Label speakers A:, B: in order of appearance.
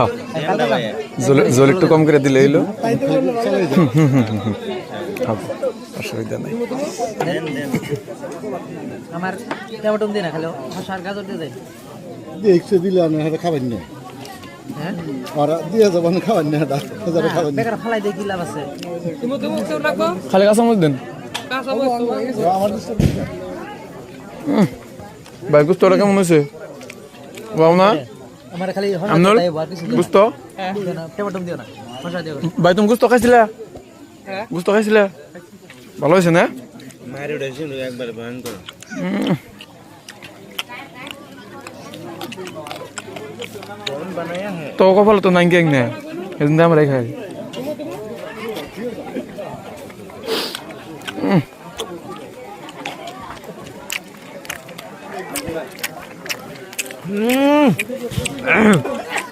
A: খাও জল একটু কম করে দিলে এলো অসুবিধা নাই
B: আমার টমেটো দিয়ে না খালি শশা আর গাজর দিয়ে দেয়
C: দেখছে দিলে না হয়তো খাবেন না
B: হ্যাঁ
C: আর দিয়ে যাবেন খাবেন না খাবেন
B: বেকার ফালাই দিয়ে কি লাভ আছে
A: খালি কাঁচামরিচ দেন ভাই গুস্তটা কেমন হয়েছে বাবু না
B: আমার খালি
A: আপনার গুস্ত
B: টমেটো দিও না শশা দিও
A: ভাই তুমি গুস্ত খাইছিলে গুস্ত খাইছিলে ভালো হয়েছে না তো কপাল তো নাই কেক না এদিন আমরা খাই